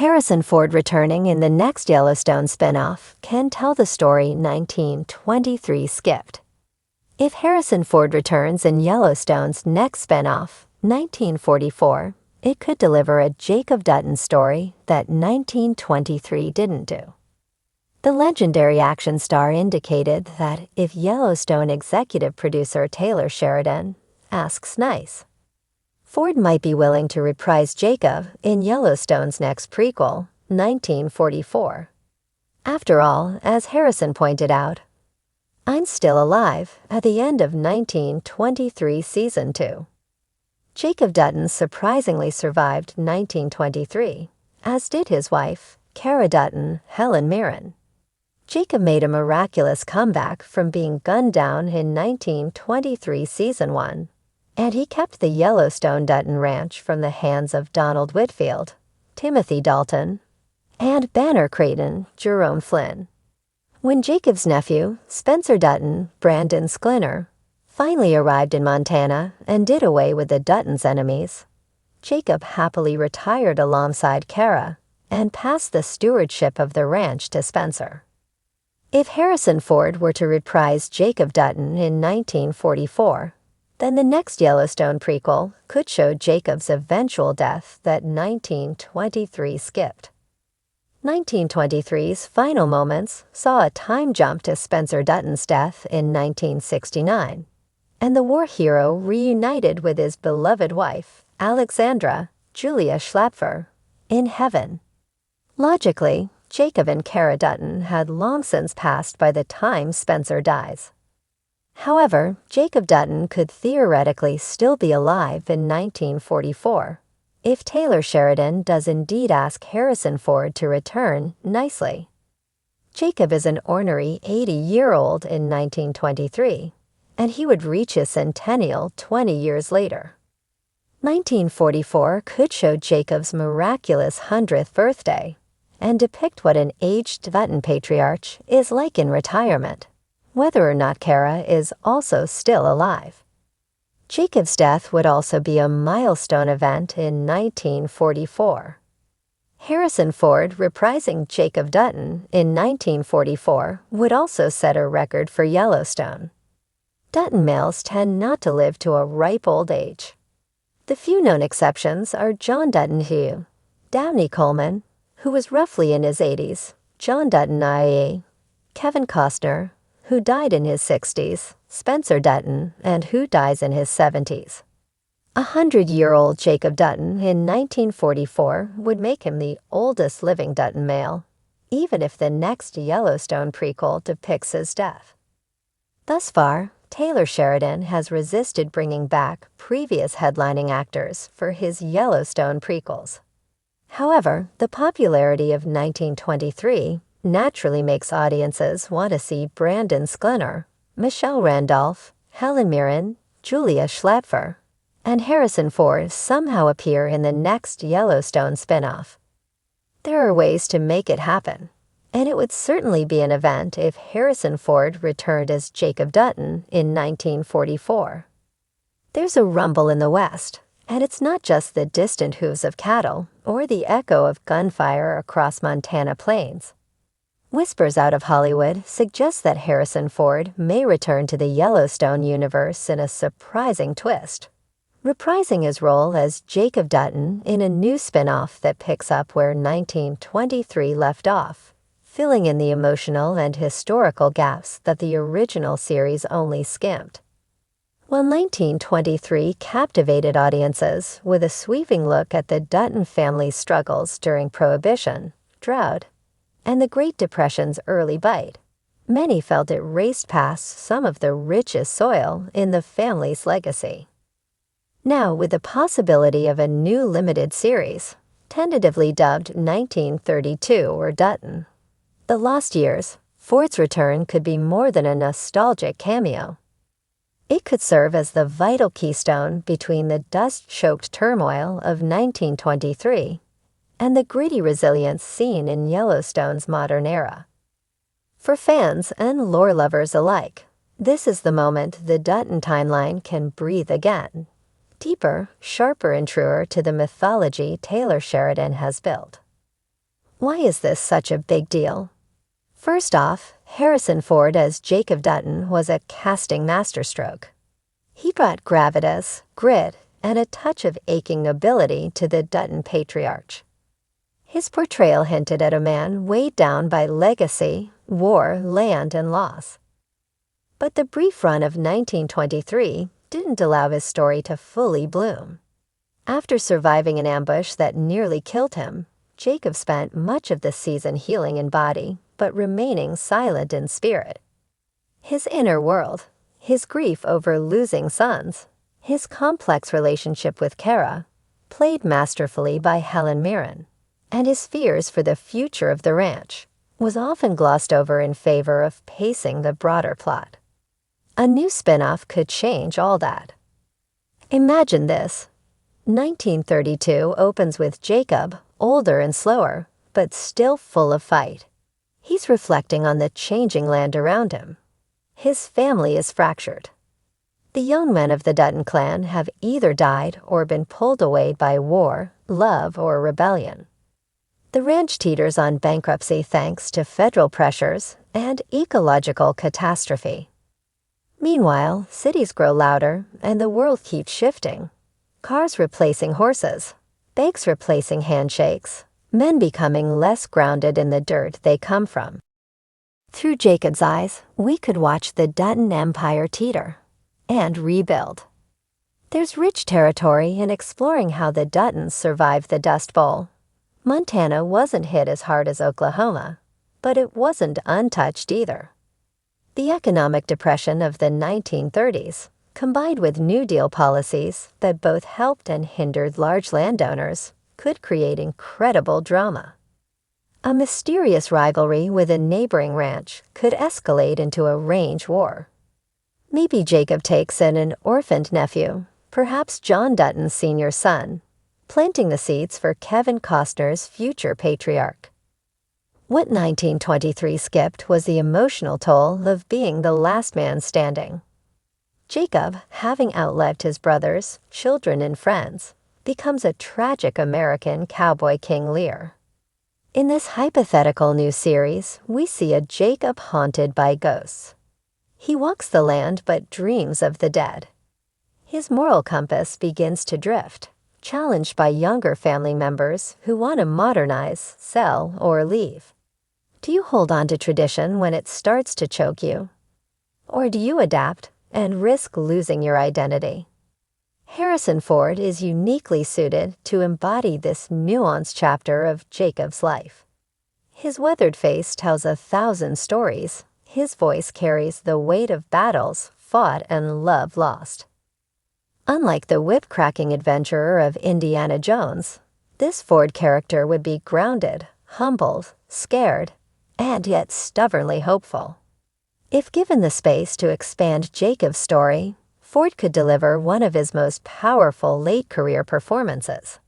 Harrison Ford returning in the next Yellowstone spinoff can tell the story 1923 skipped. If Harrison Ford returns in Yellowstone's next spinoff, 1944, it could deliver a Jacob Dutton story that 1923 didn't do. The legendary action star indicated that if Yellowstone executive producer Taylor Sheridan asks nice, Ford might be willing to reprise Jacob in Yellowstone's next prequel, 1944. After all, as Harrison pointed out, I'm still alive at the end of 1923 Season 2. Jacob Dutton surprisingly survived 1923, as did his wife, Cara Dutton, Helen Mirren. Jacob made a miraculous comeback from being gunned down in 1923 Season 1, and he kept the Yellowstone Dutton Ranch from the hands of Donald Whitfield, Timothy Dalton, and Banner Creighton, Jerome Flynn. When Jacob's nephew, Spencer Dutton, Brandon Sklinner, finally arrived in Montana and did away with the Duttons' enemies, Jacob happily retired alongside Cara and passed the stewardship of the ranch to Spencer. If Harrison Ford were to reprise Jacob Dutton in 1944, then the next Yellowstone prequel could show Jacob's eventual death that 1923 skipped. 1923's final moments saw a time jump to Spencer Dutton's death in 1969, and the war hero reunited with his beloved wife, Alexandra Julia Schlapfer, in heaven. Logically, Jacob and Cara Dutton had long since passed by the time Spencer dies. However, Jacob Dutton could theoretically still be alive in 1944, if Taylor Sheridan does indeed ask Harrison Ford to return nicely. Jacob is an ornery 80-year-old in 1923, and he would reach his centennial 20 years later. 1944 could show Jacob's miraculous 100th birthday and depict what an aged Dutton patriarch is like in retirement, whether or not Cara is also still alive. Jacob's death would also be a milestone event in 1944. Harrison Ford reprising Jacob Dutton in 1944 would also set a record for Yellowstone. Dutton males tend not to live to a ripe old age. The few known exceptions are John Dutton Hugh, Downey Coleman, who was roughly in his 80s, John Dutton i.e., Kevin Costner, who died in his 60s, Spencer Dutton, and who dies in his 70s. 100-year-old Jacob Dutton in 1944 would make him the oldest living Dutton male, even if the next Yellowstone prequel depicts his death. Thus far, Taylor Sheridan has resisted bringing back previous headlining actors for his Yellowstone prequels. However, the popularity of 1923 naturally makes audiences want to see Brandon Sklinner, Michelle Randolph, Helen Mirren, Julia Schlapfer, and Harrison Ford somehow appear in the next Yellowstone spinoff. There are ways to make it happen, and it would certainly be an event if Harrison Ford returned as Jacob Dutton in 1944. There's a rumble in the West, and it's not just the distant hooves of cattle or the echo of gunfire across Montana plains. Whispers out of Hollywood suggest that Harrison Ford may return to the Yellowstone universe in a surprising twist, reprising his role as Jacob Dutton in a new spin-off that picks up where 1923 left off, filling in the emotional and historical gaps that the original series only skimped. While 1923 captivated audiences with a sweeping look at the Dutton family's struggles during Prohibition, drought, and the Great Depression's early bite, many felt it raced past some of the richest soil in the family's legacy. Now, with the possibility of a new limited series, tentatively dubbed 1932 or Dutton, The Lost Years, Ford's return could be more than a nostalgic cameo. It could serve as the vital keystone between the dust-choked turmoil of 1923 and the gritty resilience seen in Yellowstone's modern era. For fans and lore lovers alike, this is the moment the Dutton timeline can breathe again, deeper, sharper, and truer to the mythology Taylor Sheridan has built. Why is this such a big deal? First off, Harrison Ford as Jacob Dutton was a casting masterstroke. He brought gravitas, grit, and a touch of aching nobility to the Dutton patriarch. His portrayal hinted at a man weighed down by legacy, war, land, and loss. But the brief run of 1923 didn't allow his story to fully bloom. After surviving an ambush that nearly killed him, Jacob spent much of the season healing in body, but remaining silent in spirit. His inner world, his grief over losing sons, his complex relationship with Kara, played masterfully by Helen Mirren, and his fears for the future of the ranch, was often glossed over in favor of pacing the broader plot. A new spinoff could change all that. Imagine this. 1932 opens with Jacob, older and slower, but still full of fight. He's reflecting on the changing land around him. His family is fractured. The young men of the Dutton clan have either died or been pulled away by war, love, or rebellion. The ranch teeters on bankruptcy thanks to federal pressures and ecological catastrophe. Meanwhile, cities grow louder and the world keeps shifting. Cars replacing horses, banks replacing handshakes, men becoming less grounded in the dirt they come from. Through Jacob's eyes, we could watch the Dutton Empire teeter and rebuild. There's rich territory in exploring how the Duttons survived the Dust Bowl. Montana wasn't hit as hard as Oklahoma, but it wasn't untouched either. The economic depression of the 1930s, combined with New Deal policies that both helped and hindered large landowners, could create incredible drama. A mysterious rivalry with a neighboring ranch could escalate into a range war. Maybe Jacob takes in an orphaned nephew, perhaps John Dutton Sr.'s son, planting the seeds for Kevin Costner's future patriarch. What 1923 skipped was the emotional toll of being the last man standing. Jacob, having outlived his brothers, children, and friends, becomes a tragic American cowboy King Lear. In this hypothetical new series, we see a Jacob haunted by ghosts. He walks the land but dreams of the dead. His moral compass begins to drift, challenged by younger family members who want to modernize, sell, or leave. Do you hold on to tradition when it starts to choke you? Or do you adapt and risk losing your identity? Harrison Ford is uniquely suited to embody this nuanced chapter of Jacob's life. His weathered face tells 1,000 stories. His voice carries the weight of battles fought and love lost. Unlike the whip-cracking adventurer of Indiana Jones, this Ford character would be grounded, humbled, scared, and yet stubbornly hopeful. If given the space to expand Jacob's story, Ford could deliver one of his most powerful late-career performances.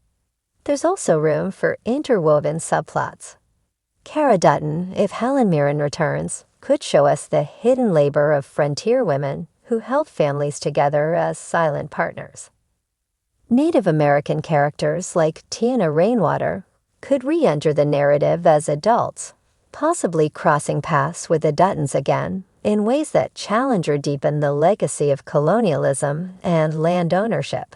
There's also room for interwoven subplots. Cara Dutton, if Helen Mirren returns, could show us the hidden labor of frontier women who held families together as silent partners. Native American characters like Tiana Rainwater could re-enter the narrative as adults, possibly crossing paths with the Duttons again in ways that challenge or deepen the legacy of colonialism and land ownership.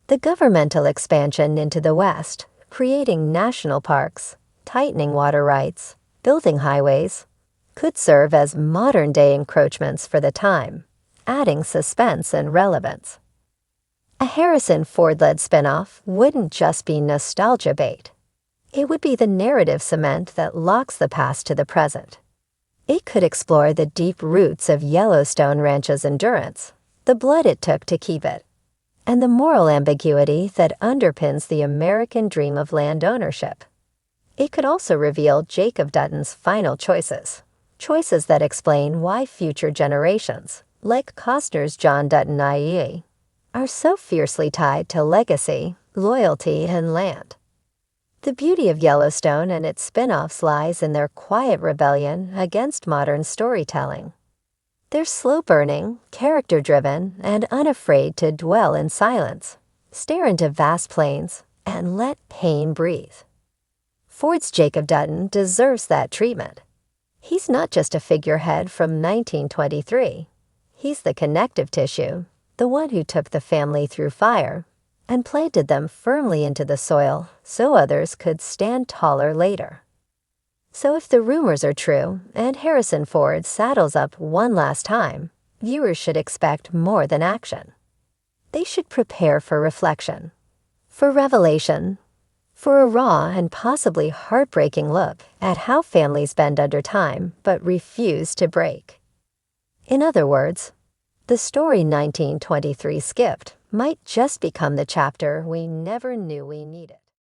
The governmental expansion into the West, creating national parks, tightening water rights, building highways, could serve as modern-day encroachments for the time, adding suspense and relevance. A Harrison Ford-led spinoff wouldn't just be nostalgia bait. It would be the narrative cement that locks the past to the present. It could explore the deep roots of Yellowstone Ranch's endurance, the blood it took to keep it, and the moral ambiguity that underpins the American dream of land ownership. It could also reveal Jacob Dutton's final choices that explain why future generations, like Costner's John Dutton IE, are so fiercely tied to legacy, loyalty, and land. The beauty of Yellowstone and its spin-offs lies in their quiet rebellion against modern storytelling. They're slow-burning, character-driven, and unafraid to dwell in silence, stare into vast plains, and let pain breathe. Ford's Jacob Dutton deserves that treatment. He's not just a figurehead from 1923. He's the connective tissue, the one who took the family through fire and planted them firmly into the soil so others could stand taller later. So if the rumors are true and Harrison Ford saddles up one last time, viewers should expect more than action. They should prepare for reflection, for revelation, for a raw and possibly heartbreaking look at how families bend under time but refuse to break. In other words, the story 1923 skipped might just become the chapter we never knew we needed.